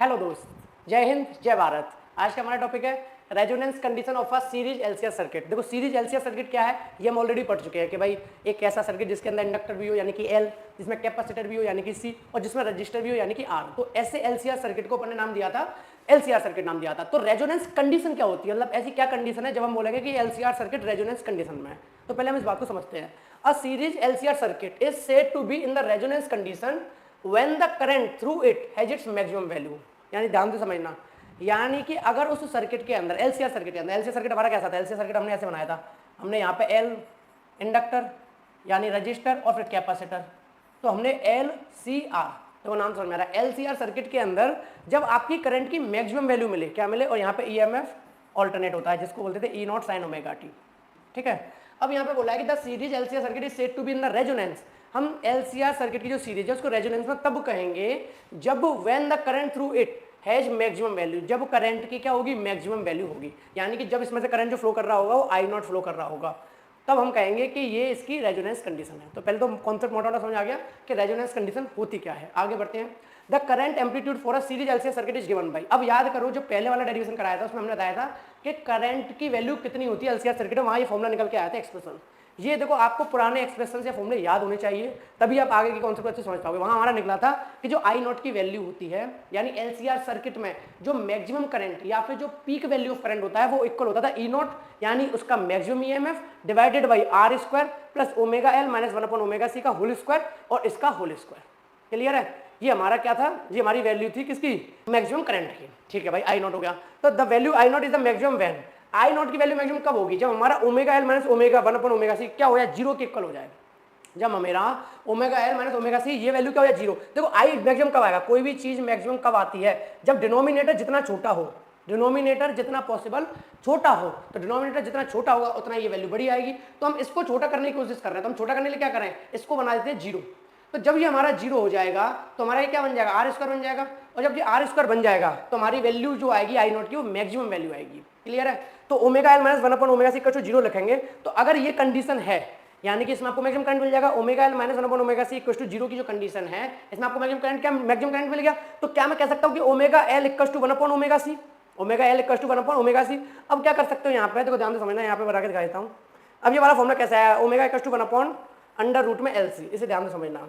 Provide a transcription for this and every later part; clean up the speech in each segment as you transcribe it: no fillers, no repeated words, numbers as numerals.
Hello दोस्त, जय हिंद जय भारत। आज का हमारा टॉपिक है resonance condition of a series LCR circuit. देखो सीरीज एलसीआर सर्किट क्या है ये हम ऑलरेडी पढ़ चुके हैं कि भाई एक ऐसा सर्किट जिसके अंदर इंडक्टर भी हो यानी कि एल, जिसमें कैपेसिटर भी हो यानी कि सी, और जिसमें रजिस्टर भी हो यानी कि आर। तो ऐसे एलसीआर सर्किट को अपन ने नाम दिया था एलसीआर सर्किट नाम दिया था। तो रेजोनेंस कंडीशन क्या होती है, मतलब ऐसी क्या कंडीशन है जब हम बोलेंगे कि एलसीआर सर्किट रेजोनेंस कंडीशन में है। तो पहले हम इस बात को समझते हैं। A series LCR circuit is said to be in the resonance condition when the current through it has its maximum value. यानी ध्यान से समझना, यानी कि अगर उस सर्किट के अंदर एलसीआर सर्किट के अंदर, एलसीआर सर्किट हमारा कैसा था, एलसीआर सर्किट हमने ऐसे बनाया था, हमने यहाँ पे एल इंडक्टर यानी रजिस्टर और फिर कैपेसिटर, तो हमने एल सी आर, तो नाम समझ में आ रहा है। एलसीआर सर्किट के अंदर जब आपकी करंट की मैक्सिमम वैल्यू मिले, क्या मिले, और यहाँ पे ईएमएफ ऑल्टरनेट होता है जिसको बोलते थे E not sine omega T. ठीक है, अब यहाँ पे बोला है कि the series LCR circuit is said to be in the resonance. हम एलसीआर सर्किट की जो सीरीज है उसको रेजोनेंस में तब कहेंगे जब when the current through it has maximum value, जब करंट की क्या होगी, मैक्सिमम वैल्यू होगी, यानी कि जब इसमें से करंट जो फ्लो कर रहा होगा वो आई नॉट फ्लो कर रहा होगा, तब हम कहेंगे कि ये इसकी रेजोनेंस कंडीशन है। तो पहले तो कॉन्सेप्ट मोटा समझ आ गया कि रेजोनेंस कंडीशन होती क्या है। आगे बढ़ते हैं। The current amplitude for a series LCR circuit is given by. अब याद करो जो पहले वाला डेरिवेशन कराया था उसमें हमने बताया था कि करंट की वैल्यू कितनी होती है एलसीआर सर्किट में, वहां ये फॉर्मुला निकल के आया था एक्सप्रेशन। ये देखो आपको पुराने एक्सप्रेशन या फॉर्मूले याद होने चाहिए, तभी आप आगे की कॉन्सेप्ट अच्छे समझ पाओगे। वहां हमारा निकला था कि जो आई नॉट की वैल्यू होती है यानी एलसीआर सर्किट में जो मैक्सिमम करंट या फिर जो पीक वैल्यू ऑफ करंट होता है वो इक्वल होता था ई नॉट यानी उसका maximum EMF divided by R square plus omega L minus 1 upon omega C का होल स्क्वायर और इसका होल स्क्वायर। क्लियर है, ये हमारा क्या था, ये हमारी वैल्यू थी किसकी, मैक्सिमम करंट की। ठीक है भाई, आई नॉट हो गया। तो the value I not is the maximum when, I not की वैल्यू मैक्सिमम कब होगी, जब हमारा omega L minus omega 1 upon omega C क्या हो जाए, जीरो के इक्वल हो जाएगा। जब हमारा omega L minus omega C ये वैल्यू क्या हो जाए, जीरो। देखो आई मैक्सिमम कब आएगा, कोई भी चीज मैक्सिमम कब आती है, जब डिनोमिनेटर जितना छोटा हो, डिनोमिनेटर जितना पॉसिबल छोटा हो, तो डिनोमिनेटर जितना छोटा होगा उतना ये वैल्यू बड़ी आएगी। तो हम इसको छोटा करने की कोशिश कर रहे हैं, तो हम छोटा करने के लिए क्या करें, इसको बना देते हैं जीरो। तो जब ये हमारा जीरो हो जाएगा तो हमारा ये क्या बन जाएगा, आर स्क्वायर बन जाएगा, और जब ये आर स्क्वायर बन जाएगा तो हमारी वैल्यू जो आएगी आई नॉट की वो मैक्सिमम वैल्यू आएगी। क्लियर है, तो omega L minus 1 upon omega C का जीरो लिखेंगे। तो अगर ये कंडीशन है यानी कि इसमें आपको मैक्सिमम करंट मिल जाएगा, omega L minus 1 upon omega C equal to zero की जो कंडीशन है इसमें आपको मैक्सिमम करंट, क्या मैक्सिमम करंट मिल गया। तो क्या मैं कह सकता हूं कि omega L equal to 1 upon omega C, omega L equal to 1 upon omega C. अब क्या कर सकते हो यहाँ पे, देखो ध्यान से समझना, यहाँ पे बना के दिखा देता हूं। अब ये वाला फॉर्मूला कैसा है, omega equal to 1 upon under root में एल सी, इसे ध्यान से समझना।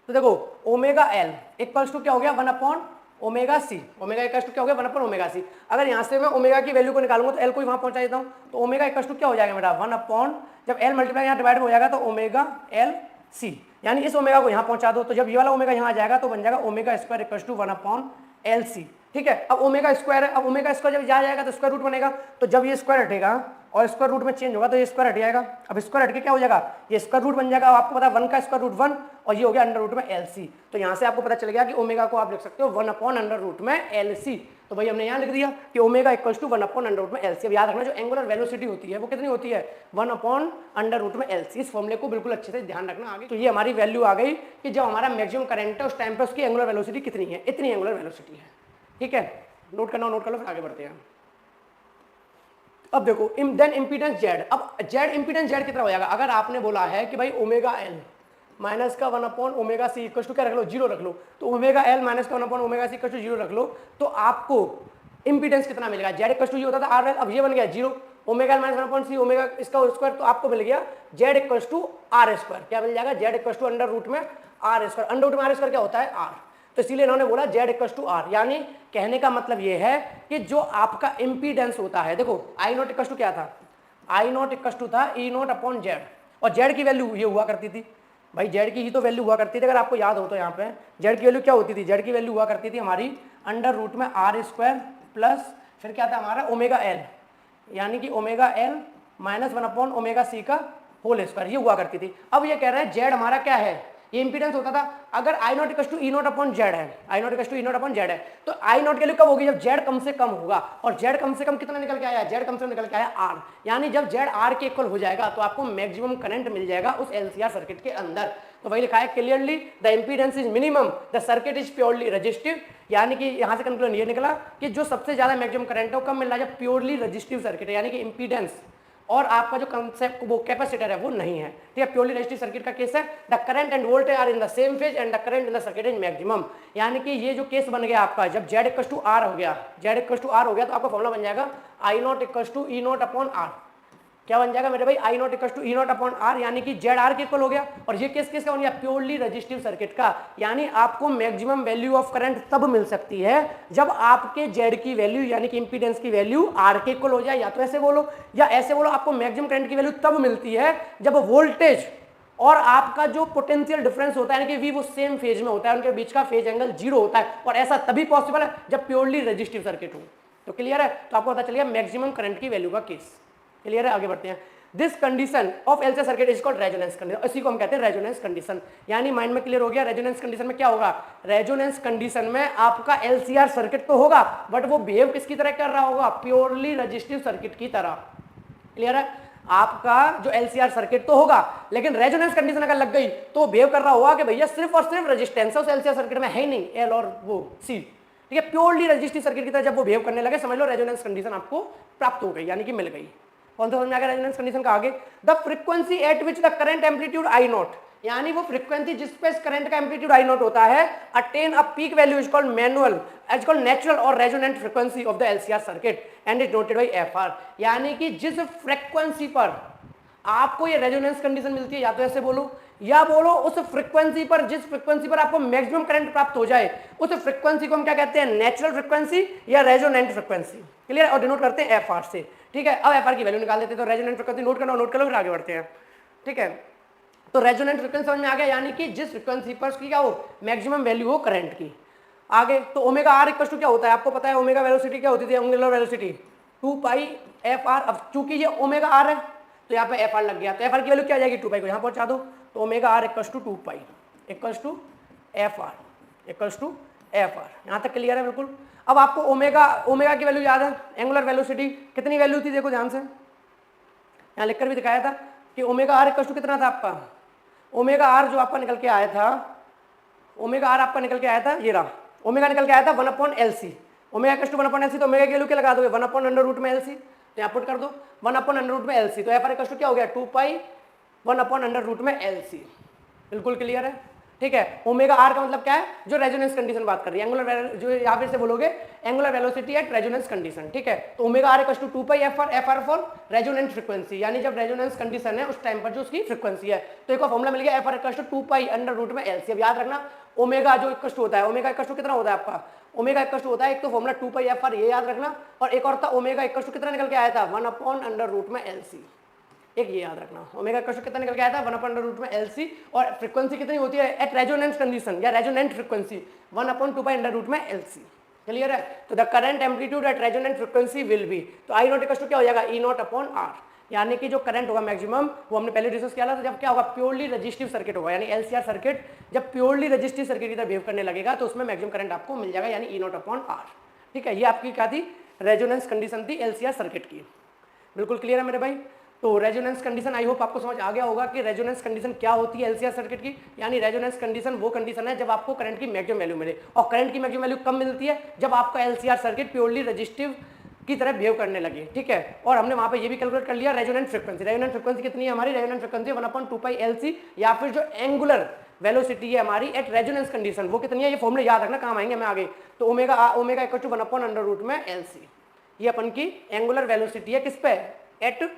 तो देखो ओमेगा एल इक्वल्स टू क्या हो गया, 1 upon omega C, omega equals to क्या हो गया, 1 अपॉन ओमेगा सी। अगर यहाँ से मैं ओमेगा की वैल्यू को निकालूंगा तो एल को वहां पहुंचा देता हूं, तो ओमेगा इक्वल्स टू क्या हो जाएगा मेरा, 1 अपॉन, जब एल मल्टीप्लाई यहाँ डिवाइड हो जाएगा तो ओमेगा एल सी, यानी इस ओमेगा को यहाँ पहुंचा दो, तो जब ये वाला ओमेगा यहाँ आ जाएगा तो बन जाएगा omega square equals to 1 upon L C. ठीक है, अब ओमेगा स्क्वायर है, अब ओमेगा स्क्वायर जब जा जाएगा तो स्क्वायर रूट बनेगा, तो जब ये स्क्वायर हटेगा और स्क्वायर रूट में चेंज होगा तो ये स्क्वायर हट जाएगा। अब स्क्वायर हट के क्या हो जाएगा, ये स्क्वायर रूट बन जाएगा। आपको पता है 1 का स्क्वायर रूट 1 और ये हो गया अंडर रूट में एल सी। तो यहाँ से आपको पता चल गया कि ओमेगा को आप लिख सकते हो 1 अपॉन अंडर रूट में एल सी। तो भाई हमने यहाँ लिख दिया कि omega equals to 1 upon under root में एल सी। अब याद रखना जो एंगुलर वेलोसिटी होती है वो कितनी होती है, 1 अपॉन अंडर रूट में एल सी। इस फॉर्मूले को बिल्कुल अच्छे से ध्यान रखना आगे। तो ये हमारी वैल्यू आ गई कि जब हमारा मैक्सिमम करंट है उस टाइम पे उसकी एंगुलर वेलोसिटी कितनी है, इतनी एंगुलर वेलोसिटी है। ठीक है, नोट करना, नोट कर लो, फिर आगे बढ़ते हैं। अब देखो देन इंपीडेंस जेड। अब जेड इंपीडेंस जेड कितना हो जाएगा, अगर आपने बोला है कि भाई ओमेगा एल माइनस का 1 upon omega C equal to क्या रख लो, जीरो रख लो, तो ओमेगा एल माइनस का 1 upon omega C equal to zero रख लो, तो आपको इंपीडेंस कितना मिलेगा, जेड इक्वल टू ये होता था आर एल, अब ये बन गया zero, omega L minus 1 upon C omega इसका स्क्वायर, तो आपको मिल गया Z equal to R square. क्या मिल जाएगा, Z equal to under root में आर स्क्वायर। अंडर रूट में आर स्क्वायर क्या होता है, आर, तो इसीलिए इन्होंने बोला जेड इक्वल टू आर। यानी कहने का मतलब ये है कि जो आपका इंपीडेंस होता है, देखो आई नॉट इक्वल टू क्या था, आई नॉट इक्वल टू था ई नॉट अपॉन जेड, और जेड की वैल्यू ये हुआ करती थी भाई, जेड की ही तो वैल्यू हुआ करती थी। अगर आपको याद हो तो यहाँ पे जेड की वैल्यू क्या होती थी, जेड की वैल्यू हुआ करती थी हमारी अंडर रूट में आर स्क्वायर प्लस फिर क्या था हमारा ओमेगा एल, यानी कि omega L minus 1 upon omega C का होल स्क्वायर, ये हुआ करती थी। अब ये कह रहे हैं जेड हमारा क्या है, ये इंपीडेंस होता था। अगर I not equal to E not upon Z है, I not equal to E not upon Z है, तो आई नॉट के लिए कब होगी, जब जेड कम से कम होगा, और जेड कम से कम कितना निकल के आया, जेड कम से कम निकल के आया आर, यानी जब जेड आर के इक्वल हो जाएगा तो आपको मैक्सिमम करंट मिल जाएगा उस एलसीआर सर्किट के अंदर। तो वही लिखा है clearly the impedance is minimum, the circuit is purely resistive, यानी कि यहाँ से कंक्लूजन ये निकला कि जो सबसे ज्यादा मैक्सिमम करंट है वो कब मिल रहा है, जब प्योरली रेजिस्टिव सर्किट है, यानी कि इंपीडेंस और आपका जो कंसेप्ट वो कैपेसिटर है वो नहीं है, ठीक है। प्योरली रेजिस्टिव सर्किट का केस है, the current and voltage are in the same phase and the current in the circuit is maximum. यानी कि ये जो केस बन गया आपका, जब Z इक्वल टू R हो गया, Z इक्वल टू R हो गया तो आपका फॉर्मूला बन जाएगा I not equal to E not upon R। क्या बन जाएगा मेरे भाई? I not equal to E not upon R, यानी कि ZR के इक्वल हो गया। और ये केस किसका बन गया? प्योरली रेजिस्टिव सर्किट का। यानी आपको मैक्सिमम वैल्यू ऑफ करंट तब मिल सकती है जब आपके Z की वैल्यू यानी कि इंपीडेंस की वैल्यू R के इक्वल हो जाए, या तो ऐसे बोलो या ऐसे बोलो, आपको मैक्सिमम करंट की वैल्यू तब मिलती है जब वोल्टेज और आपका जो पोटेंशियल डिफरेंस होता है, यानी कि V वो सेम फेज में होता है, उनके बीच का फेज एंगल 0 होता है। और ऐसा तभी पॉसिबल है जब प्योरली रेजिस्टिव सर्किट हो। तो क्लियर है? तो आपको पता चलिए मैक्सिमम करंट की वैल्यू का केस। क्लियर है? आगे बढ़ते हैं। This condition of LCR circuit is called resonance condition. इसी को हम कहते हैं रेजोनेंस कंडीशन। यानी माइंड में क्लियर हो गया, रेजोनेंस कंडीशन में क्या होगा? रेजोनेंस कंडीशन में आपका एलसीआर सर्किट तो होगा, बट वो बिहेव किसकी तरह कर रहा होगा? प्योरली रेजिस्टिव सर्किट की तरह। क्लियर है? आपका जो एलसीआर सर्किट तो होगा, लेकिन रेजोनेंस कंडीशन अगर लग गई तो बिहेव कर रहा होगा कि भैया सिर्फ और सिर्फ रेजिस्टेंस उस एलसीआर सर्किट में है ही नहीं, एल और वो सी, ठीक है। प्योरली रेजिस्टिव सर्किट की तरह जब वो बिहेव करने लगे, समझ लो रेजोनेंस कंडीशन आपको प्राप्त हो गई, यानी कि मिल गई। कौन सा समझ में आ गया रेजोनेंस कंडीशन का? आगे, the frequency eight which the current amplitude I not, यानी वो फ्रीक्वेंसी जिस पे करंट का एम्पलीट्यूड आई नॉट होता है, attain a peak value is called manual is called natural और resonant frequency of the LCR circuit and is noted by FR. यानी कि जिस फ्रीक्वेंसी पर आपको ये रेजोनेंस कंडीशन मिलती है, या तो ऐसे बोलो या बोलो उस फ्रीक्वेंसी पर, जिस फ्रीक्वेंसी पर आपको मैक्सिमम करंट प्राप्त हो जाए, उस फ्रीक्वेंसी को हम क्या कहते हैं? नेचुरल फ्रीक्वेंसी या रेजोनेंट फ्रीक्वेंसी। क्लियर? और डिनोट करते हैं एफआर से, ठीक है। अब एफआर की वैल्यू निकाल देते हैं, तो रेजोनेंट फ्रीक्वेंसी नोट करना, नोट कर लो, फिर आगे बढ़ते हैं, ठीक है। तो रेजोनेंट फ्रीक्वेंसी समझ में आ गया, यानी कि जिस फ्रीक्वेंसी पर उसकी क्या हो? मैक्सिमम वैल्यू हो करंट की। आगे, तो ओमेगा आर इक्वल टू क्या होता है? आपको पता है ओमेगा वेलोसिटी क्या होती थी? Angular velocity 2 pi F are. अब चूंकि ये ओमेगा आर है तो यहाँ पे एफ आर लग गया, तो एफ आर की वैल्यू क्या आ जाएगी? 2 पाई को यहाँ पहुंचा दो, तो omega R equals to 2 pi equals to F R equals to F R. यहाँ तक क्लियर है बिल्कुल। अब आपको ओमेगा की वैल्यू याद है, एंगुलर वेलोसिटी कितनी वैल्यू थी? देखो ध्यान से, यहाँ लिखकर भी दिखाया था कि ओमेगा आर इक्वल्स टू कितना था आपका? ओमेगा आर जो आपका निकल के आया था, ओमेगा आर आपका निकल के आया था, ये रहा ओमेगा निकल के आया था 1/LC। Omega equals to 1/LC, तो ओमेगा की वैल्यू क्या लगा दोगे? 1/√LC, तो यहाँ पुट कर दो 1/√LC, तो एफ आर इक्वल्स टू क्या हो गया? 2 पाई 1/√LC। बिल्कुल क्लियर है, ठीक है। ओमेगा आर का मतलब क्या है? जो रेजोनेंस कंडीशन बात कर रही है, एंगुलर जो यहाँ पे से बोलोगे angular velocity at resonance condition, ठीक है। तो omega R equals to 2 pi F R for resonance frequency, यानी जब रेजोनेंस कंडीशन है उस टाइम पर जो उसकी फ्रीक्वेंसी है। तो एक और फॉर्मूला मिल गया, F R equals to 2 pi √LC। अब याद रखना ओमेगा जो इक्वल्स टू होता है, ओमेगा इक्वल्स टू कितना होता है आपका? ओमेगा इक्वल्स टू होता है एक तो फॉर्मूला 2 पाई एफ आर, ये याद रखना, और एक और था ओमेगा इक्वल्स टू कितना निकल के आया था? 1/√LC। एक ये याद रखना, ओमेगा इक्वल्स टू कितना निकल के आया था? 1/√LC। और फ्रीक्वेंसी कितनी होती है एट रेजोनेंस कंडीशन या resonant frequency? 1/2 pi √LC। Clear है? तो the current amplitude at resonant frequency will be, तो आई नॉट इक्वल्स टू क्या हो जाएगा? E not upon R। यानी कि जो करंट होगा मैक्सिमम, वो हमने पहले डिस्कस किया था, जब क्या होगा? प्योरली रेजिस्टिव सर्किट होगा, यानी एलसीआर सर्किट जब प्योरली रेजिस्टिव सर्किट की तरह बिहेव करने लगेगा तो उसमें मैक्सिमम करंट आपको मिल जाएगा, यानी E नॉट अपॉन R, ठीक है। ये आपकी क्या थी? रेजोनेंस कंडीशन थी एलसीआर सर्किट की। बिल्कुल क्लियर है मेरे भाई? तो रेजोनेंस कंडीशन आई होप आपको समझ आ गया होगा कि रेजोनेंस कंडीशन क्या होती है एलसीआर सर्किट की। यानी रेजोनेंस कंडीशन वो कंडीशन है जब आपको करंट की मैक्सिमम वैल्यू मिले, और करंट की मैक्सिमम वैल्यू कब मिलती है? जब आपका एलसीआर सर्किट प्योरली रेजिस्टिव की तरह बिहेव करने लगे, ठीक है। और हमने वहां पे ये भी कैलकुलेट कर लिया रेजोनेंट फ्रीक्वेंसी। रेजोनेंट फ्रीक्वेंसी कितनी है हमारी? रेजोनेंट फ्रीक्वेंसी 1/2 पाई LC, या फिर जो एंगुलर वेलोसिटी है हमारी एट रेजोनेंस कंडीशन, वो कितनी है? ये फॉर्मूले याद रखना, काम आएंगे हमें आगे। तो ओमेगा इक्वल टू 1/√LC, ये अपन की एंगुलर वेलोसिटी है किस पे? एट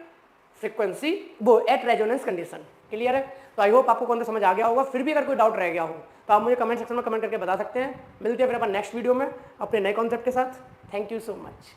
फ्रीक्वेंसी, वो एट रेजोनेंस कंडीशन। क्लियर है? तो आई होप आपको कौन समझ आ गया होगा। फिर भी अगर कोई डाउट रह गया हो तो आप मुझे कमेंट सेक्शन में कमेंट करके बता सकते हैं। मिलते हैं फिर अपन नेक्स्ट वीडियो में अपने नए कॉन्सेप्ट के साथ। Thank you so much.